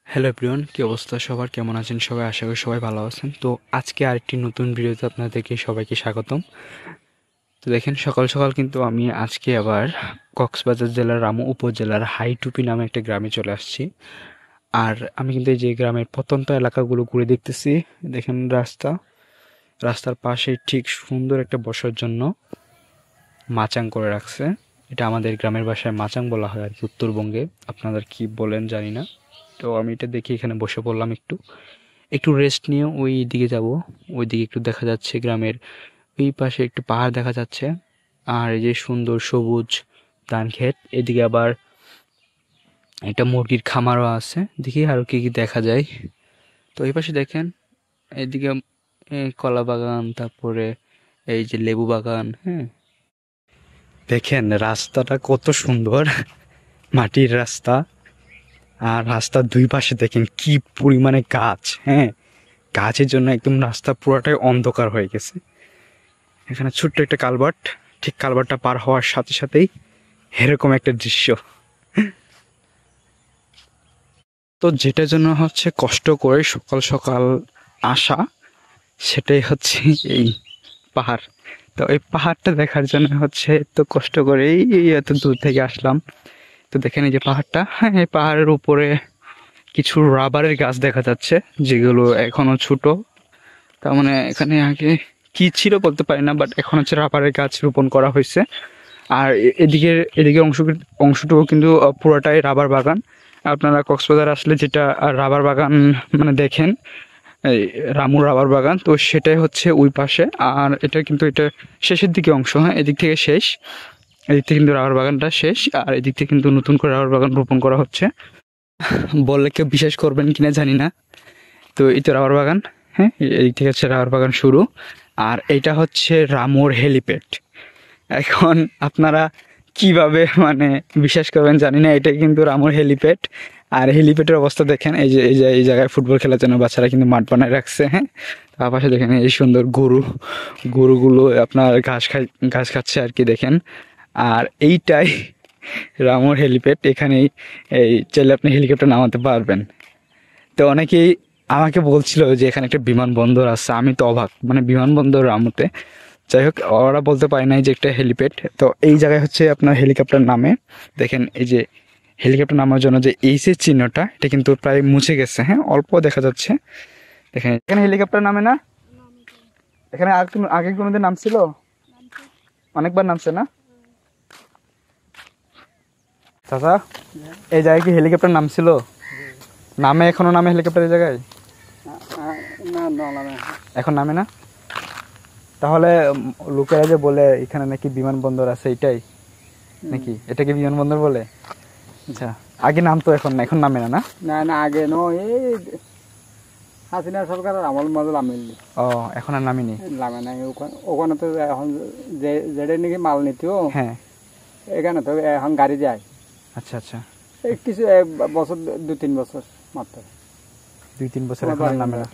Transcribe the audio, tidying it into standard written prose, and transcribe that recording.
Hello everyone, কি অবস্থা সবার? কেমন আছেন সবাই? আশা করি সবাই ভালো আছেন। তো আজকে আরেকটি নতুন ভিডিওতে আপনাদেরকে সবাইকে স্বাগতম। তো দেখেন, সকাল সকাল কিন্তু আমি আজকে আবার কক্সবাজার জেলার রামু উপজেলার হাইটুপি নামে একটা গ্রামে চলে আসছি। আর আমি কিন্তু এই যে গ্রামের প্রত্যন্ত এলাকাগুলো ঘুরে দেখতেছি। দেখেন রাস্তার পাশে ঠিক সুন্দর একটা বসার জন্য মাচাং করে রাখছে। এটা আমাদের গ্রামের ভাষায় মাচাং বলা হয় আর কি, উত্তরবঙ্গে আপনাদের কি বলেন জানি না। তো আমি এটা দেখি এখানে বসে পড়লাম, একটু একটু রেস্ট নিয়ে ওই দিকে যাব। ওই দিকে একটু দেখা যাচ্ছে গ্রামের ওই পাশে একটু পাহাড় দেখা যাচ্ছে, আর এই যে সুন্দর সবুজ ধান ক্ষেত। এদিকে আবার একটা মুরগির খামারও আছে। দেখি আরো কি কি দেখা যায়। তো এই পাশে দেখেন, এদিকে কলা বাগান, তারপরে এই যে লেবু বাগান। হ্যাঁ, দেখেন রাস্তাটা কত সুন্দর, মাটির রাস্তা। আর রাস্তার দুই পাশে দেখেন কি পরিমাণে গাছ। হ্যাঁ, গাছের জন্য একদম রাস্তা পুরোটাই অন্ধকার হয়ে গেছে। এখানে ছোট্ট একটা কালভার্ট, ঠিক কালভার্টটা পার হওয়ার সাথে সাথেই এরকম একটা দৃশ্য। তো যেটার জন্য হচ্ছে কষ্ট করে সকাল সকাল আসা, সেটাই হচ্ছে এই পাহাড়। তো এই পাহাড়টা দেখার জন্য হচ্ছে তো কষ্ট করেই এত দূর থেকে আসলাম। তো দেখেন এই যে পাহাড়টা, হ্যাঁ, এই পাহাড়ের উপরে কিছু রাবারের গাছ দেখা যাচ্ছে, যেগুলো এখনো ছোট। তার মানে এখানে আগে কি ছিল বলতে পারি না, বাট এখন হচ্ছে রাবারের গাছ রোপণ করা হয়েছে। আর এদিকে অংশটুকু কিন্তু পুরোটাই রাবার বাগান। আপনারা কক্সবাজার আসলে যেটা রাবার বাগান মানে দেখেন, এই রামুর রাবার বাগান, তো সেটাই হচ্ছে ওই পাশে। আর এটা শেষের দিকে অংশ, হ্যাঁ, এদিক থেকে শেষ। এদিক থেকে কিন্তু রাবার বাগানটা শেষ, আর এদিক থেকে কিন্তু নতুন করে রাবার বাগান রোপণ করা হচ্ছে। বললে কেউ বিশ্বাস করবেন কিনা জানি না। তো এই তো রাবার বাগান। হ্যাঁ, এই থেকে হচ্ছে রাবার বাগান শুরু। আর এইটা হচ্ছে রামুর হেলিপ্যাড। এখন আপনারা কিভাবে মানে বিশ্বাস করবেন জানি না, এটাই কিন্তু রামুর হেলিপ্যাড। আর হেলিপ্যাডের অবস্থা দেখেন, এই জায়গায় ফুটবল খেলার জন্য বাচ্চারা কিন্তু মাঠ বানায় রাখছে। হ্যাঁ, তার পাশে দেখেন এই সুন্দর গরুগুলো আপনার ঘাস খাচ্ছে আর কি, দেখেন। আর এইটাই রামুর হেলিপ্যাড। এখানেই এই চাইলে আপনি হেলিকপ্টার নামাতে পারবেন। তো অনেকেই আমাকে বলছিল যে এখানে একটা বিমানবন্দর আছে। আমি তো অবাক, মানে বিমানবন্দর রামুতে। যাই হোক, ওরা বলতে পারে নাই যে একটা হেলিপ্যাড। তো এই জায়গায় হচ্ছে আপনার হেলিকপ্টার নামে। দেখেন এই যে হেলিকপ্টার নামার জন্য যে এইচের চিহ্নটা, এটা কিন্তু প্রায় মুছে গেছে। হ্যাঁ, অল্প দেখা যাচ্ছে। দেখেন এখানে হেলিকপ্টার নামে না, এখানে আগে কোনোদিন নামছিল? অনেকবার নামছে না চাচা? এই জায়গায় কি হেলিকপ্টার নামছিল? নামে এখনো নামে হেলিকপ্টার এই জায়গায়? এখন নামে না? তাহলে লোকেরা যে বলে এখানে নাকি বিমানবন্দর আছে, এটাই নাকি? এটাকে বিমানবন্দর বলে? আচ্ছা, আগে নামতো, এখন না, এখন নামে না? না না না আগে নো এই হাসিনা সরকারের আমল মাঝে নামিনি। ও, এখন আর নামিনি? নামে নাই ওখানে তো এখন যেটা নাকি মাল নিতেও, হ্যাঁ। এখানে তো এখন গাড়ি যায়। আচ্ছা আচ্ছা, এই কিছু এক বছর 2-3 বছর মাত্র। 2-3 বছর এখন আর নামে না?